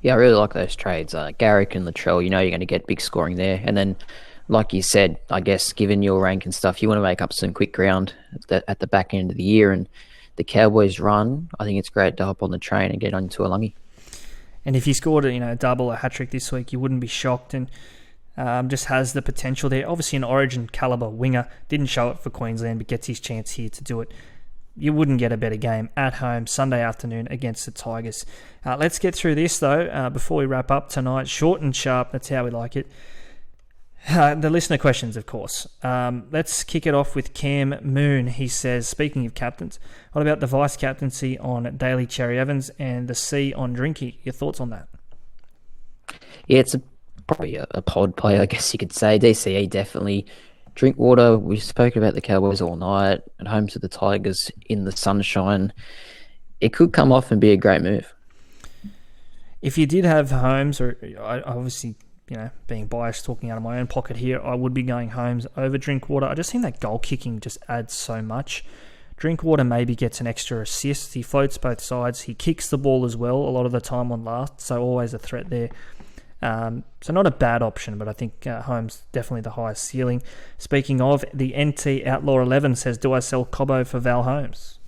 Yeah, I really like those trades. Garrick and Latrell, you're going to get big scoring there. And then, like you said, I guess, given your rank and stuff, you want to make up some quick ground at the back end of the year. And the Cowboys run, I think it's great to hop on the train and get on to Tuolungi. And if he scored a double, a hat-trick this week, you wouldn't be shocked, and just has the potential there. Obviously an Origin caliber winger, didn't show it for Queensland, but gets his chance here to do it. You wouldn't get a better game at home Sunday afternoon against the Tigers. Let's get through this, though, before we wrap up tonight. Short and sharp, that's how we like it. The listener questions, of course. Let's kick it off with Cam Moon. He says, speaking of captains, what about the vice-captaincy on Daly Cherry Evans and the C on Drinky? Your thoughts on that? Yeah, it's probably a pod play, I guess you could say. DCE definitely. Drinkwater, we've spoken about the Cowboys all night, at home to the Tigers in the sunshine. It could come off and be a great move. If you did have Holmes, or I obviously, being biased, talking out of my own pocket here, I would be going Holmes over Drinkwater. I just think that goal kicking just adds so much. Drinkwater maybe gets an extra assist. He floats both sides. He kicks the ball as well a lot of the time on last, so always a threat there. So not a bad option, but I think Holmes definitely the highest ceiling. Speaking of, the NT Outlaw 11 says, do I sell Cobbo for Val Holmes?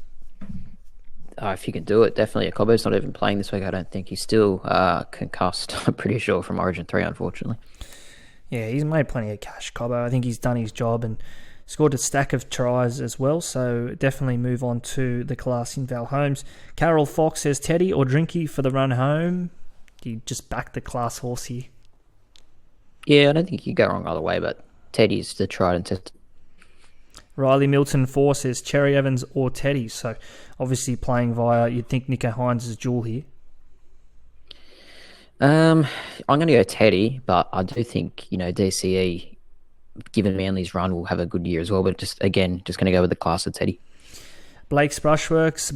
If you can do it, definitely. Cobbo's not even playing this week, I don't think. He's still concussed, I'm pretty sure, from Origin 3, unfortunately. Yeah, he's made plenty of cash, Cobbo. I think he's done his job, and Scored a stack of tries as well, so definitely move on to the class in Val Holmes. Carol Fox says, Teddy or Drinky for the run home? Do you just back the class horse here? Yeah, I don't think you go wrong either way, but Teddy's the tried and tested. Riley Milton 4 says, Cherry Evans or Teddy. So obviously playing via, you'd think Nico Hines' duel here. I'm going to go Teddy, but I do think, DCE, given Manly's run, will have a good year as well. But just going to go with the class of Teddy. Blake's _Brushworks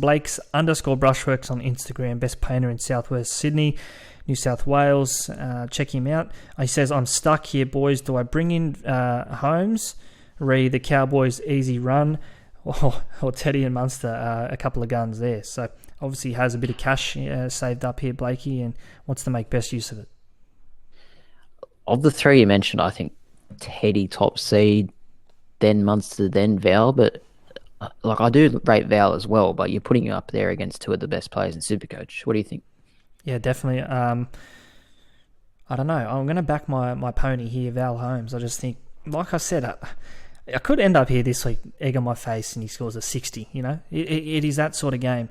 on Instagram, best painter in Southwest Sydney, New South Wales. Check him out. He says, I'm stuck here, boys. Do I bring in Holmes, the Cowboys' easy run, or Teddy and Munster, a couple of guns there? So obviously has a bit of cash saved up here, Blakey, and wants to make best use of it. Of the three you mentioned, I think Teddy top seed, then Munster, then Val. But I do rate Val as well, but you're putting him up there against two of the best players in SuperCoach. What do you think? Yeah, definitely. I don't know. I'm going to back my pony here, Val Holmes. I just think, like I said, I could end up here this week, egg on my face, and he scores a 60. It is that sort of game.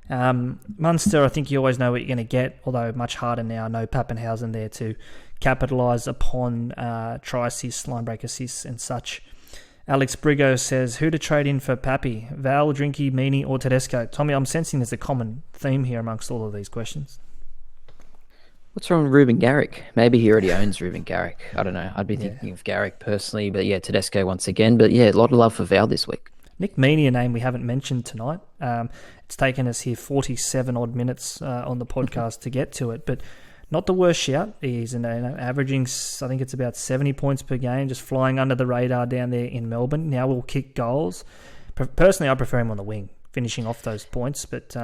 Munster, I think you always know what you're going to get, although much harder now. No Papenhuyzen there to capitalise upon try assists, line break assists, and such. Alex Brigo says, who to trade in for Pappy? Val, Drinky, Meany, or Tedesco? Tommy, I'm sensing there's a common theme here amongst all of these questions. What's wrong with Ruben Garrick? Maybe he already owns Ruben Garrick. I don't know. I'd be thinking of Garrick personally, but yeah, Tedesco once again. But yeah, a lot of love for Val this week. Nick Meany, a name we haven't mentioned tonight. It's taken us here 47 odd minutes on the podcast to get to it, but not the worst shout. He's averaging, I think it's about 70 points per game, just flying under the radar down there in Melbourne. Now will kick goals. Personally, I prefer him on the wing, finishing off those points, but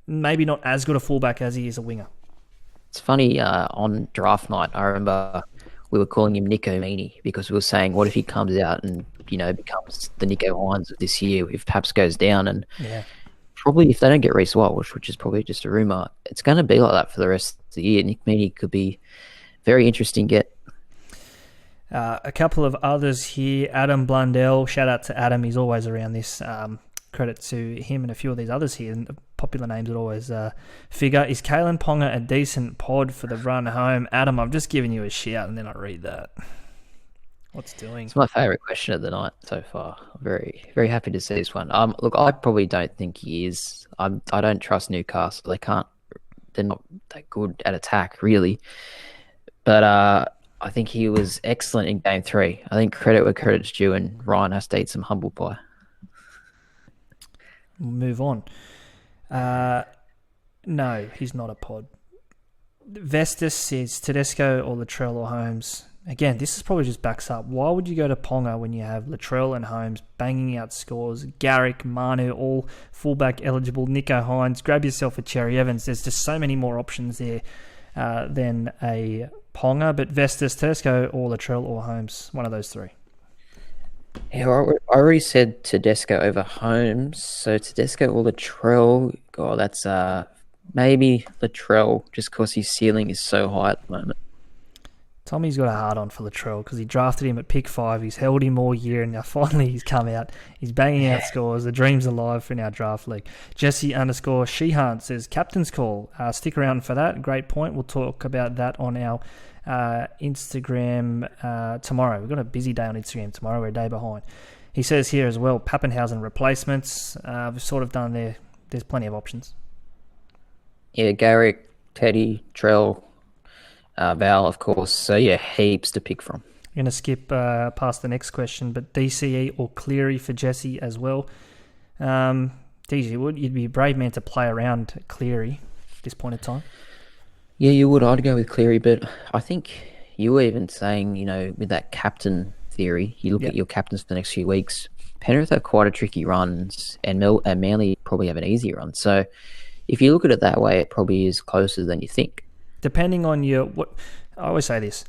maybe not as good a fullback as he is a winger. It's funny, on draft night, I remember we were calling him Nico Meany because we were saying, what if he comes out and, becomes the Nico Hines of this year if Paps goes down? And probably if they don't get Reece Walsh, which is probably just a rumour, it's going to be like that for the rest of the year. Nick Meany could be very interesting get. A couple of others here. Adam Blundell, shout out to Adam, he's always around this. Credit to him and a few of these others here. And popular names would always figure. Is Kalen Ponga a decent pod for the run home? Adam, I've just given you a shout and then I read that. What's doing? It's my favourite question of the night so far. I'm very, very happy to see this one. Look, I probably don't think he is. I don't trust Newcastle. They're not that good at attack, really. But I think he was excellent in Game 3. I think credit where credit's due, and Ryan has to eat some humble pie. We'll move on. No, he's not a pod. Vestas says Tedesco or Latrell or Holmes. Again, this is probably just backs up. Why would you go to Ponga when you have Latrell and Holmes banging out scores? Garrick, Manu, all fullback eligible. Nico Hines, grab yourself a Cherry Evans. There's just so many more options there than a Ponga. But Vestas, Tedesco or Latrell or Holmes, one of those three. Yeah, I already said Tedesco over Holmes, so Tedesco or Latrell. God, that's maybe Latrell, just because his ceiling is so high at the moment. Tommy's got a hard-on for Latrell because he drafted him at pick 5. He's held him all year, and now finally he's come out. He's banging out scores. The dream's alive in our draft league. Jesse_Sheehan says, Captain's call. Stick around for that. Great point. We'll talk about that on our Instagram tomorrow. We've got a busy day on Instagram tomorrow. We're a day behind. He says here as well, Papenhuyzen replacements. We've sort of done there. There's plenty of options. Yeah, Garrick, Teddy, Trell, Val, of course. So, yeah, heaps to pick from. I'm going to skip past the next question, but DCE or Cleary for Jesse as well. DG, you'd be a brave man to play around Cleary at this point in time. Yeah, you would. I'd go with Cleary, but I think you were even saying, with that captain theory, you look at your captains for the next few weeks. Penrith have quite a tricky runs, and Manly probably have an easy run. So if you look at it that way, it probably is closer than you think. Depending on I always say this,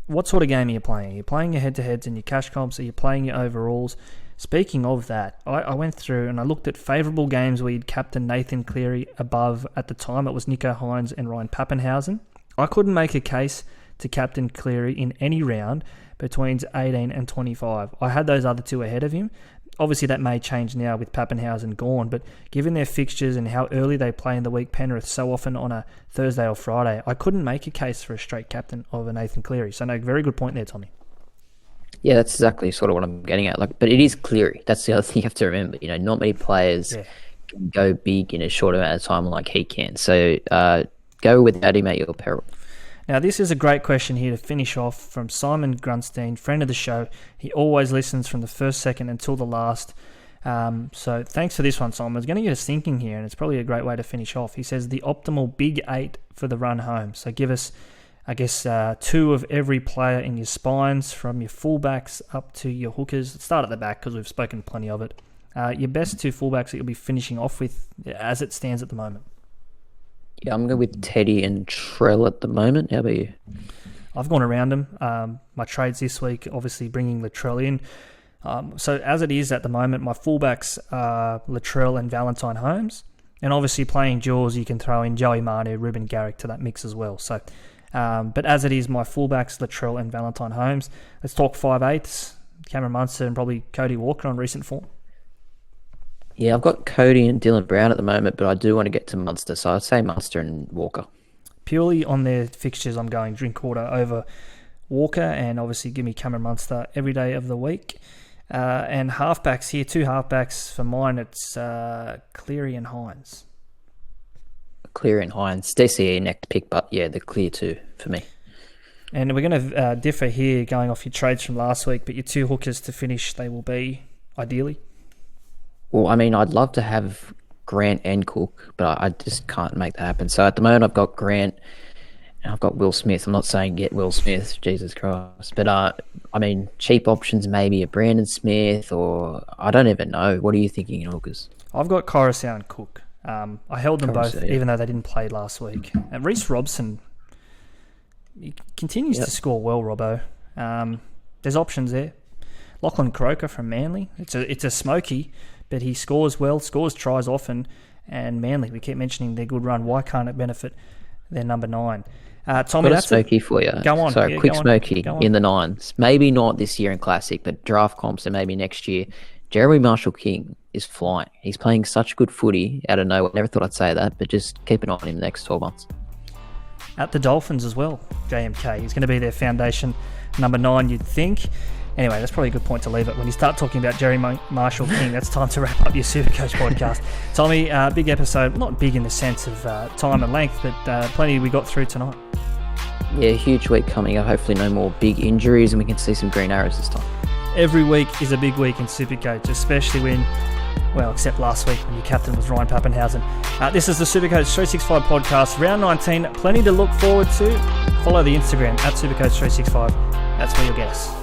what sort of game are you playing? Are you playing your head-to-heads and your cash comps? Are you playing your overalls? Speaking of that, I went through and I looked at favourable games where you'd captain Nathan Cleary above. At the time, it was Nico Hines and Ryan Papenhuyzen. I couldn't make a case to captain Cleary in any round, between 18 and 25. I had those other two ahead of him. Obviously, that may change now with Papenhuyzen gone, but given their fixtures and how early they play in the week, Penrith so often on a Thursday or Friday, I couldn't make a case for a straight captain of a Nathan Cleary. So, no, very good point there, Tommy. Yeah, that's exactly sort of what I'm getting at. But it is Cleary. That's the other thing you have to remember. Not many players can go big in a short amount of time like he can. So go without him at your peril. Now, this is a great question here to finish off from Simon Grunstein, friend of the show. He always listens from the first second until the last. So thanks for this one, Simon. It's going to get us thinking here, and it's probably a great way to finish off. He says the optimal big 8 for the run home. So give us, I guess, 2 of every player in your spines, from your fullbacks up to your hookers. Let's start at the back because we've spoken plenty of it. Your best 2 fullbacks that you'll be finishing off with as it stands at the moment. Yeah, I'm going with Teddy and Trell at the moment. How about you? I've gone around them. My trades this week, obviously bringing Latrell in. So as it is at the moment, my fullbacks are Latrell and Valentine Holmes. And obviously playing duels, you can throw in Joey Manu, Ruben Garrick to that mix as well. So, but as it is, my fullbacks, Latrell and Valentine Holmes. Let's talk 5/8. Cameron Munster and probably Cody Walker on recent form. Yeah, I've got Cody and Dylan Brown at the moment, but I do want to get to Munster, so I'd say Munster and Walker. Purely on their fixtures, I'm going Drinkwater over Walker, and obviously give me Cameron Munster every day of the week. And halfbacks here, 2 halfbacks for mine, it's Cleary and Hines. Cleary and Hines. DCE next pick, but yeah, the clear 2 for me. And we're going to differ here going off your trades from last week, but your 2 hookers to finish, they will be, ideally. Well, I mean, I'd love to have Grant and Cook, but I just can't make that happen. So at the moment, I've got Grant and I've got Will Smith. I'm not saying get Will Smith, Jesus Christ. But, I mean, cheap options maybe a Brandon Smith, or I don't even know. What are you thinking in hookers? I've got Coruscant and Cook. I held them both, even though they didn't play last week. And Reece Robson, he continues to score well, Robbo. There's options there. Lachlan Croker from Manly. It's a smoky, but he scores well, scores tries often, and Manly, we keep mentioning their good run. Why can't it benefit their number 9? Tommy, that's a smoky for you. Go on. Sorry, quick smoky in the 9s. Maybe not this year in Classic, but draft comps and maybe next year. Jeremy Marshall-King is flying. He's playing such good footy out of nowhere. Never thought I'd say that, but just keep an eye on him the next 12 months. At the Dolphins as well, JMK. He's going to be their foundation number 9, you'd think. Anyway, that's probably a good point to leave it. When you start talking about Jerry Marshall-King, that's time to wrap up your SuperCoach podcast. Tommy, big episode. Not big in the sense of time and length, but plenty we got through tonight. Yeah, huge week coming up. Hopefully no more big injuries and we can see some green arrows this time. Every week is a big week in SuperCoach, especially when, well, except last week when your captain was Ryan Papenhuyzen. This is the SuperCoach365 podcast, round 19. Plenty to look forward to. Follow the Instagram at SuperCoach365. That's where you'll get us.